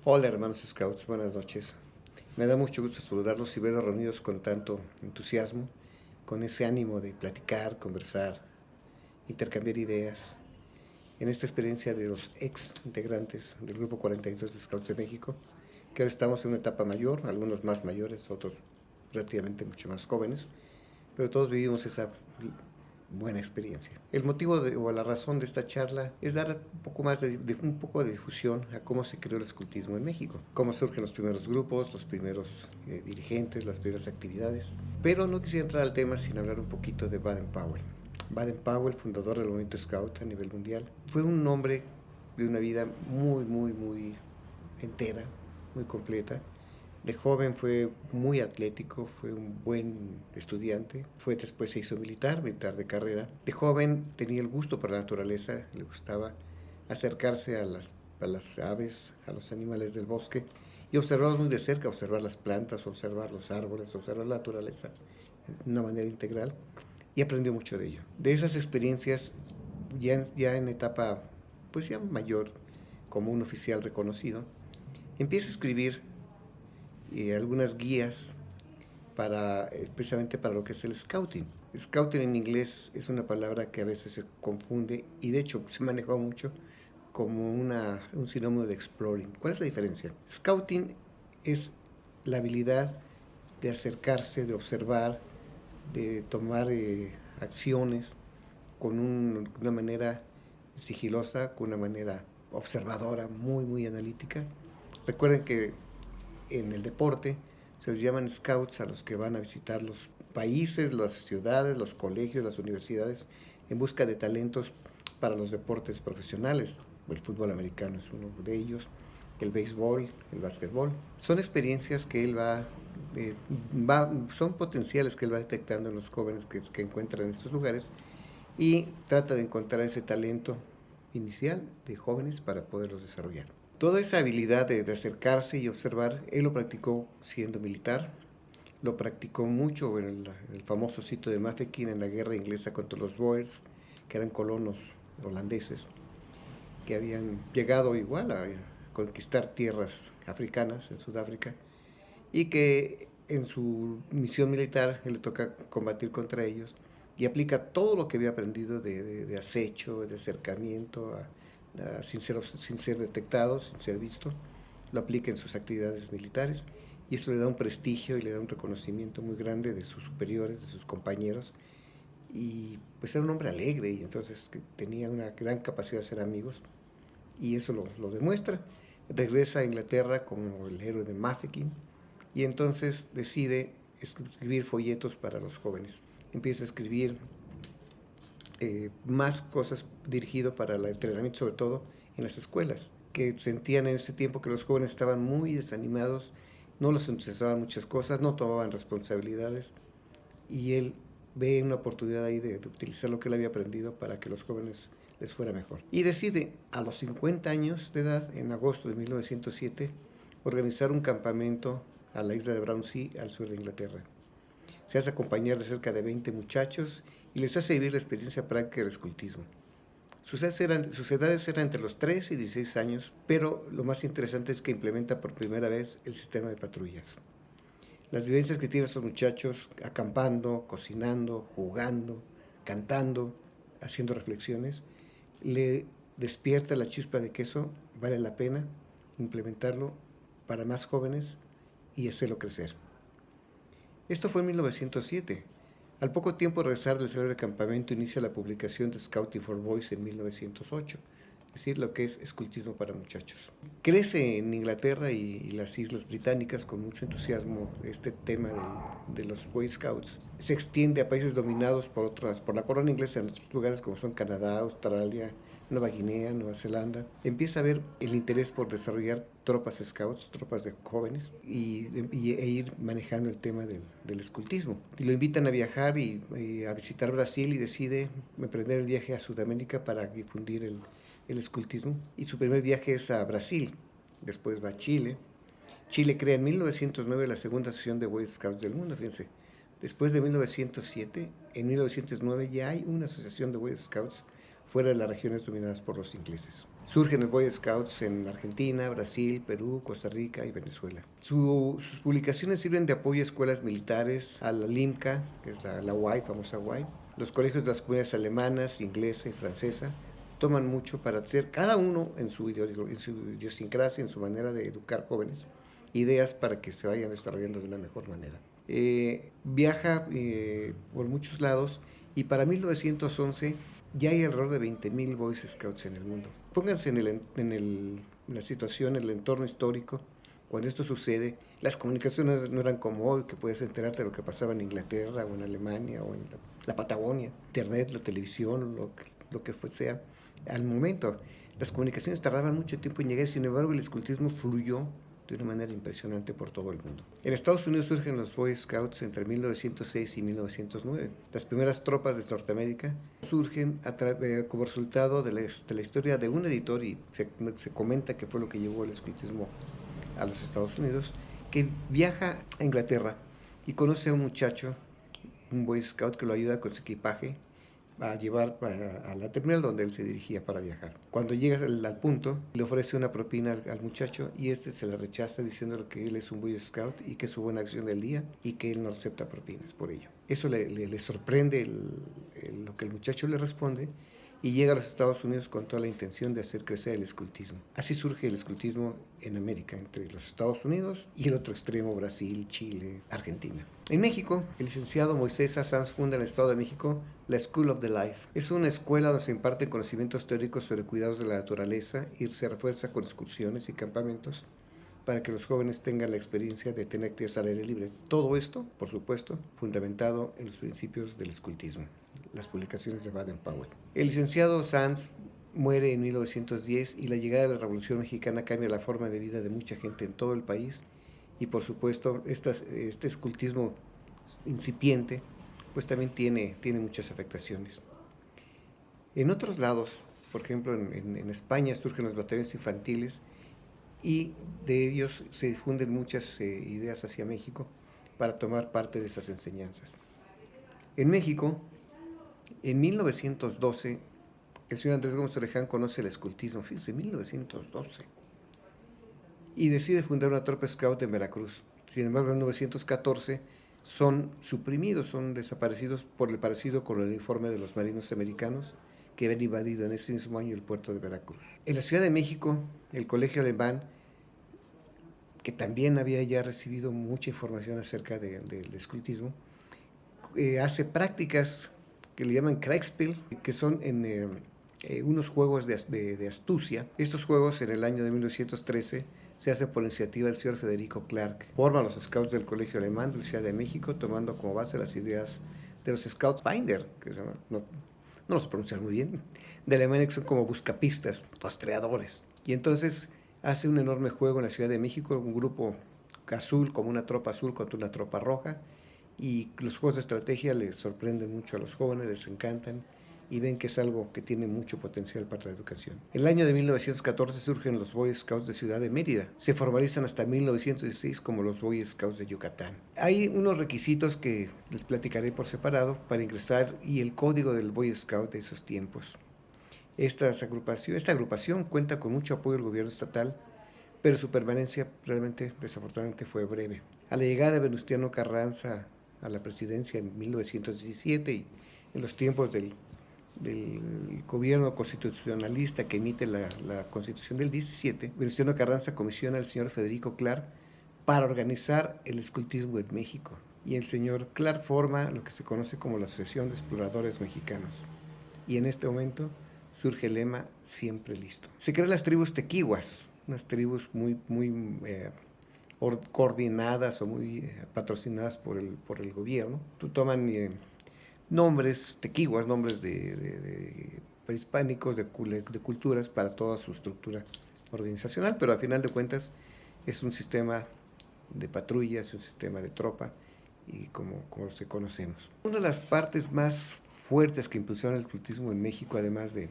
Hola hermanos Scouts, buenas noches. Me da mucho gusto saludarlos y verlos reunidos con tanto entusiasmo, con ese ánimo de platicar, conversar, intercambiar ideas, en esta experiencia de los ex integrantes del Grupo 42 de Scouts de México, que ahora estamos en una etapa mayor, algunos más mayores, otros relativamente mucho más jóvenes, pero todos vivimos esa buena experiencia. El motivo o la razón de esta charla es dar un poco más un poco de difusión a cómo se creó el escultismo en México, cómo surgen los primeros grupos, los primeros dirigentes, las primeras actividades. Pero no quisiera entrar al tema sin hablar un poquito de Baden-Powell. Baden-Powell, fundador del movimiento Scout a nivel mundial, fue un hombre de una vida muy entera, muy completa. De joven fue muy atlético, fue un buen estudiante, después se hizo militar de carrera. De joven tenía el gusto por la naturaleza, le gustaba acercarse a las aves, a los animales del bosque y observarlos muy de cerca, observar las plantas, observar los árboles, observar la naturaleza de una manera integral y aprendió mucho de ello. De esas experiencias, ya en etapa pues ya mayor, como un oficial reconocido, empieza a escribir algunas guías precisamente para lo que es el scouting. Scouting en inglés es una palabra que a veces se confunde y de hecho se manejó mucho como un sinónimo de exploring. ¿Cuál es la diferencia? Scouting es la habilidad de acercarse, de observar, de tomar acciones una manera sigilosa, con una manera observadora, muy analítica. Recuerden que en el deporte se les llaman scouts a los que van a visitar los países, las ciudades, los colegios, las universidades en busca de talentos para los deportes profesionales. El fútbol americano es uno de ellos, el béisbol, el básquetbol. Son experiencias que él son potenciales que él va detectando en los jóvenes que encuentran en estos lugares y trata de encontrar ese talento inicial de jóvenes para poderlos desarrollar. Toda esa habilidad de acercarse y observar, él lo practicó siendo militar, lo practicó mucho en el famoso sitio de Mafeking en la guerra inglesa contra los Boers, que eran colonos holandeses, que habían llegado igual a conquistar tierras africanas en Sudáfrica y que en su misión militar él le toca combatir contra ellos y aplica todo lo que había aprendido de acecho, de acercamiento, sin ser detectado, sin ser visto, lo aplica en sus actividades militares y eso le da un prestigio y le da un reconocimiento muy grande de sus superiores, de sus compañeros y pues era un hombre alegre y entonces tenía una gran capacidad de ser amigos y eso lo demuestra. Regresa a Inglaterra como el héroe de Mafeking y entonces decide escribir folletos para los jóvenes. Empieza a escribir más cosas dirigido para el entrenamiento, sobre todo en las escuelas, que sentían en ese tiempo que los jóvenes estaban muy desanimados, no les entusiasmaban muchas cosas, no tomaban responsabilidades y él ve una oportunidad ahí de utilizar lo que él había aprendido para que los jóvenes les fuera mejor. Y decide a los 50 años de edad, en agosto de 1907, organizar un campamento a la isla de Brownsea, al sur de Inglaterra. Se hace acompañar de cerca de 20 muchachos y les hace vivir la experiencia práctica del escultismo. Sus edades eran entre los 3 y 16 años, pero lo más interesante es que implementa por primera vez el sistema de patrullas. Las vivencias que tienen estos muchachos acampando, cocinando, jugando, cantando, haciendo reflexiones, le despierta la chispa de que eso vale la pena implementarlo para más jóvenes y hacerlo crecer. Esto fue en 1907. Al poco tiempo de regresar del célebre campamento inicia la publicación de Scouting for Boys en 1908, es decir, lo que es escultismo para muchachos. Crece en Inglaterra y las islas británicas con mucho entusiasmo este tema de los Boy Scouts. Se extiende a países dominados por la corona inglesa en otros lugares como son Canadá, Australia, Nueva Guinea, Nueva Zelanda. Empieza a haber el interés por desarrollar tropas scouts, tropas de jóvenes, e ir manejando el tema del escultismo. Y lo invitan a viajar y a visitar Brasil y decide emprender el viaje a Sudamérica para difundir el escultismo. Y su primer viaje es a Brasil, después va a Chile. Chile crea en 1909 la segunda asociación de Boy Scouts del mundo, fíjense. Después de 1907, en 1909 ya hay una asociación de Boy Scouts fuera de las regiones dominadas por los ingleses. Surgen los Boy Scouts en Argentina, Brasil, Perú, Costa Rica y Venezuela. Sus publicaciones sirven de apoyo a escuelas militares, a la LIMCA, que es la UAI, famosa UAI, los colegios de las comunidades alemanas, inglesa y francesa, toman mucho para hacer, cada uno en su idiosincrasia, en su manera de educar jóvenes, ideas para que se vayan desarrollando de una mejor manera. Viaja por muchos lados y para 1911 ya hay alrededor de 20,000 Boy Scouts en el mundo. Pónganse en la situación, en el entorno histórico, cuando esto sucede. Las comunicaciones no eran como hoy, que puedes enterarte de lo que pasaba en Inglaterra o en Alemania o en la Patagonia. Internet, la televisión, lo que sea. Al momento, las comunicaciones tardaban mucho tiempo en llegar, sin embargo el escultismo fluyó de una manera impresionante por todo el mundo. En Estados Unidos surgen los Boy Scouts entre 1906 y 1909. Las primeras tropas de Norteamérica surgen como resultado de la historia de un editor, y se comenta que fue lo que llevó el escultismo a los Estados Unidos, que viaja a Inglaterra y conoce a un muchacho, un Boy Scout, que lo ayuda con su equipaje a llevar a la terminal donde él se dirigía para viajar. Cuando llega al punto, le ofrece una propina al muchacho y este se la rechaza diciéndole que él es un Boy Scout y que es su buena acción del día y que él no acepta propinas por ello. Eso le sorprende lo que el muchacho le responde, y llega a los Estados Unidos con toda la intención de hacer crecer el escultismo. Así surge el escultismo en América, entre los Estados Unidos y el otro extremo, Brasil, Chile, Argentina. En México, el licenciado Moisés Sanz funda en el Estado de México la School of the Life. Es una escuela donde se imparten conocimientos teóricos sobre cuidados de la naturaleza y se refuerza con excursiones y campamentos para que los jóvenes tengan la experiencia de tener actividades al aire libre. Todo esto, por supuesto, fundamentado en los principios del escultismo, las publicaciones de Baden-Powell. El licenciado Sanz muere en 1910 y la llegada de la Revolución Mexicana cambia la forma de vida de mucha gente en todo el país, y por supuesto este escultismo incipiente pues también tiene muchas afectaciones. En otros lados, por ejemplo en España, surgen los batallones infantiles, y de ellos se difunden muchas ideas hacia México para tomar parte de esas enseñanzas. En México, en 1912, el señor Andrés Gómez Oreján conoce el escultismo, fíjense, 1912, y decide fundar una tropa scout en Veracruz. Sin embargo, en 1914 son suprimidos, son desaparecidos por el parecido con el uniforme de los marinos americanos que habían invadido en ese mismo año el puerto de Veracruz. En la Ciudad de México, el Colegio Alemán, que también había ya recibido mucha información acerca del escultismo, hace prácticas que le llaman Kriegspiel, que son unos juegos de astucia. Estos juegos en el año de 1913 se hacen por iniciativa del señor Federico Clark. Forman los Scouts del Colegio Alemán de la Ciudad de México, tomando como base las ideas de los Scout Finder, que no los pronuncian muy bien, de Alemania, que son como buscapistas, rastreadores. Y entonces hace un enorme juego en la Ciudad de México, un grupo azul, como una tropa azul contra una tropa roja, y los juegos de estrategia les sorprenden mucho a los jóvenes, les encantan, y ven que es algo que tiene mucho potencial para la educación. En el año de 1914 surgen los Boy Scouts de Ciudad de Mérida. Se formalizan hasta 1916 como los Boy Scouts de Yucatán. Hay unos requisitos que les platicaré por separado para ingresar, y el código del Boy Scout de esos tiempos. Esta agrupación cuenta con mucho apoyo del gobierno estatal, pero su permanencia realmente, desafortunadamente, fue breve. A la llegada de Venustiano Carranza a la presidencia en 1917 y en los tiempos del gobierno constitucionalista que emite la Constitución del 17, Venustiano Carranza comisiona al señor Federico Clark para organizar el escultismo en México. Y el señor Clark forma lo que se conoce como la Asociación de Exploradores Mexicanos. Y en este momento surge el lema "Siempre listo". Se crean las tribus tequihuas, unas tribus muy coordinadas o muy patrocinadas por el gobierno. Toman nombres tequihuas, nombres de prehispánicos, de culturas, para toda su estructura organizacional, pero al final de cuentas es un sistema de patrullas, es un sistema de tropa, y como se conocemos. Una de las partes más fuertes que impulsaron el escultismo en México, además de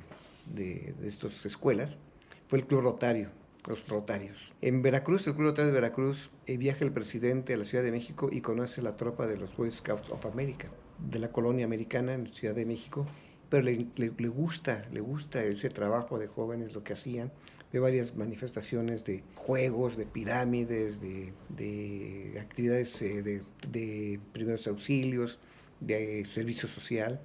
estas escuelas, fue el Club Rotario, los Rotarios. En Veracruz, el Club Rotario de Veracruz, viaja el presidente a la Ciudad de México y conoce la tropa de los Boy Scouts of America, de la colonia americana en Ciudad de México, pero le gusta ese trabajo de jóvenes, lo que hacían. Ve varias manifestaciones de juegos, de pirámides, de actividades de primeros auxilios, de servicio social,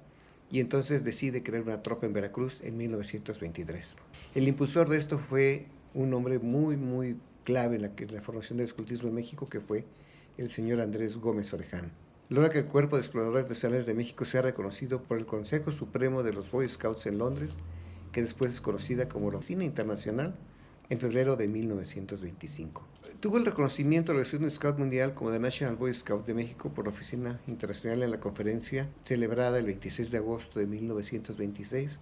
y entonces decide crear una tropa en Veracruz en 1923. El impulsor de esto fue un hombre muy clave en la formación del escultismo en México, que fue el señor Andrés Gómez Oreján. Logra que el Cuerpo de Exploradores Nacionales de México sea reconocido por el Consejo Supremo de los Boy Scouts en Londres, que después es conocida como la Oficina Internacional, en febrero de 1925. Tuvo el reconocimiento de la Organización Scout Mundial como The National Boy Scout de México por la Oficina Internacional en la conferencia celebrada el 26 de agosto de 1926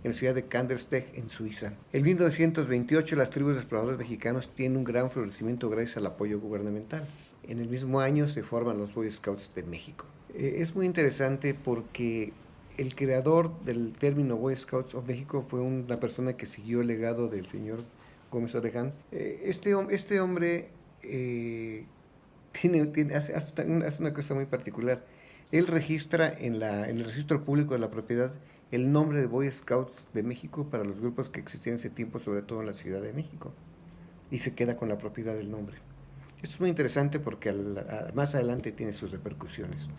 en la ciudad de Kandersteg, en Suiza. En 1928 las tribus de exploradores mexicanos tienen un gran florecimiento gracias al apoyo gubernamental. En el mismo año se forman los Boy Scouts de México. Es muy interesante porque el creador del término Boy Scouts of México fue una persona que siguió el legado del señor Gómez Oreján. Este hombre hace una cosa muy particular. Él registra en el registro público de la propiedad el nombre de Boy Scouts de México para los grupos que existían en ese tiempo, sobre todo en la Ciudad de México, y se queda con la propiedad del nombre. Esto es muy interesante porque más adelante tiene sus repercusiones.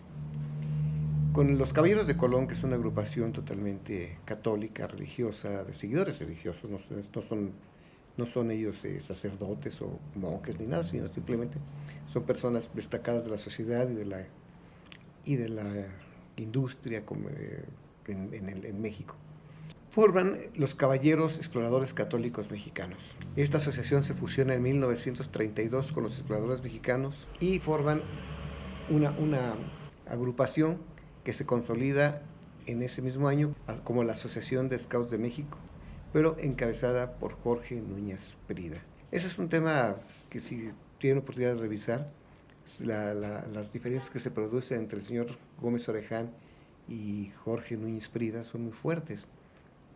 Con los Caballeros de Colón, que es una agrupación totalmente católica, religiosa, de seguidores religiosos, no son ellos sacerdotes o monjes ni nada, sino simplemente son personas destacadas de la sociedad y de la industria en México. Forman los Caballeros Exploradores Católicos Mexicanos. Esta asociación se fusiona en 1932 con los Exploradores Mexicanos y forman una agrupación que se consolida en ese mismo año como la Asociación de Scouts de México, pero encabezada por Jorge Núñez Prida. Ese es un tema que, si tienen oportunidad de revisar, las diferencias que se producen entre el señor Gómez Oreján y Jorge Núñez Prida son muy fuertes.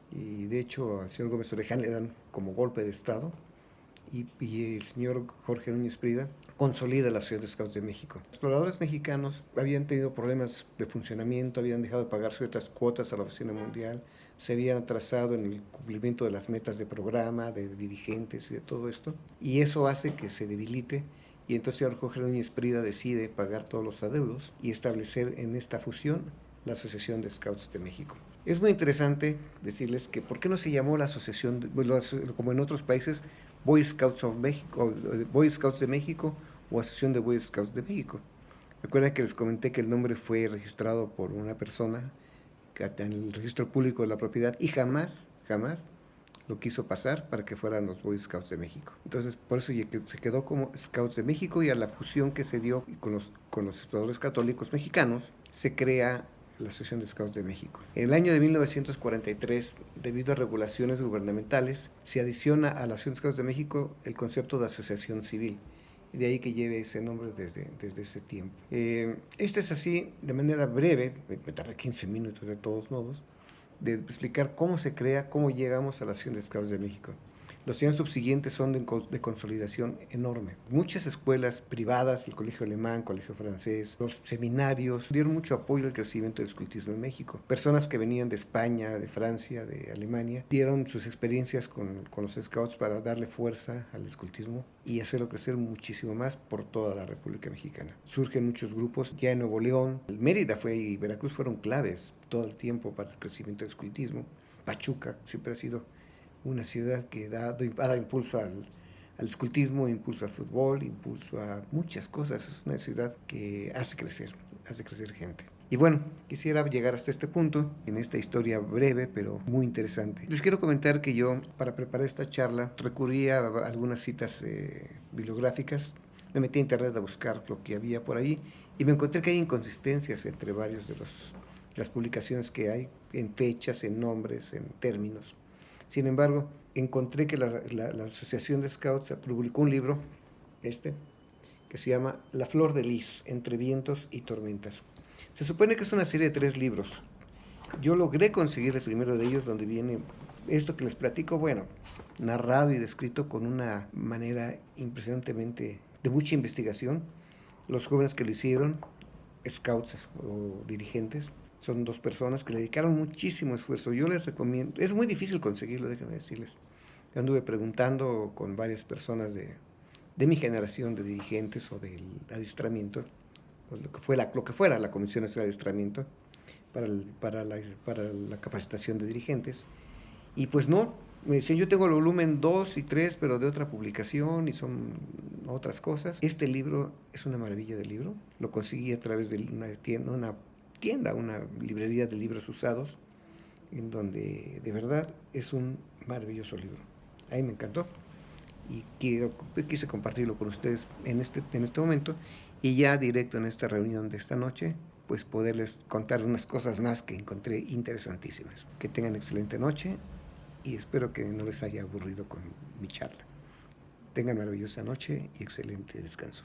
Y de hecho al señor Gómez Oreján le dan como golpe de Estado, y el señor Jorge Núñez Prida consolida la Asociación de Scouts de México. Los exploradores mexicanos habían tenido problemas de funcionamiento, habían dejado de pagar ciertas cuotas a la Oficina Mundial, se habían atrasado en el cumplimiento de las metas de programa, de dirigentes y de todo esto, y eso hace que se debilite, y entonces el señor Jorge Núñez Prida decide pagar todos los adeudos y establecer en esta fusión la Asociación de Scouts de México. Es muy interesante decirles que por qué no se llamó la asociación, como en otros países, Boy Scouts of México, Boy Scouts de México o Asociación de Boy Scouts de México. Recuerden que les comenté que el nombre fue registrado por una persona en el registro público de la propiedad y jamás lo quiso pasar para que fueran los Boy Scouts de México. Entonces, por eso se quedó como Scouts de México, y a la fusión que se dio con los exploradores católicos mexicanos, se crea la Asociación de Scouts de México. En el año de 1943, debido a regulaciones gubernamentales, se adiciona a la Asociación de Scouts de México el concepto de asociación civil, y de ahí que lleve ese nombre desde ese tiempo. Este es así, de manera breve, me tardé 15 minutos de todos modos, de explicar cómo se crea, cómo llegamos a la Asociación de Scouts de México. Los años subsiguientes son de consolidación enorme. Muchas escuelas privadas, el colegio alemán, colegio francés, los seminarios, dieron mucho apoyo al crecimiento del escultismo en México. Personas que venían de España, de Francia, de Alemania, dieron sus experiencias con los scouts para darle fuerza al escultismo y hacerlo crecer muchísimo más por toda la República Mexicana. Surgen muchos grupos ya en Nuevo León. Mérida y Veracruz fueron claves todo el tiempo para el crecimiento del escultismo. Pachuca siempre ha sido una ciudad que ha dado impulso al escultismo, impulso al fútbol, impulso a muchas cosas. Es una ciudad que hace crecer gente. Y bueno, quisiera llegar hasta este punto, en esta historia breve, pero muy interesante. Les quiero comentar que yo, para preparar esta charla, recurrí a algunas citas bibliográficas. Me metí a internet a buscar lo que había por ahí, y me encontré que hay inconsistencias entre varios de las publicaciones que hay, en fechas, en nombres, en términos. Sin embargo, encontré que la Asociación de Scouts publicó un libro, que se llama La Flor de Lis, entre vientos y tormentas. Se supone que es una serie de 3 libros. Yo logré conseguir el primero de ellos, donde viene esto que les platico, narrado y descrito con una manera impresionantemente de mucha investigación. Los jóvenes que lo hicieron, scouts o dirigentes, Son 2 personas que le dedicaron muchísimo esfuerzo. Yo les recomiendo, es muy difícil conseguirlo, déjenme decirles. Yo anduve preguntando con varias personas de mi generación de dirigentes o del adiestramiento, o lo que fuera la Comisión Nacional de Adiestramiento para la capacitación de dirigentes. Y pues no, me decían, yo tengo el volumen 2 y 3, pero de otra publicación y son otras cosas. Este libro es una maravilla de libro. Lo conseguí a través de una librería de libros usados, en donde de verdad es un maravilloso libro. A mí me encantó y quise compartirlo con ustedes en este momento, y ya directo en esta reunión de esta noche, pues poderles contar unas cosas más que encontré interesantísimas. Que tengan excelente noche y espero que no les haya aburrido con mi charla. Tengan maravillosa noche y excelente descanso.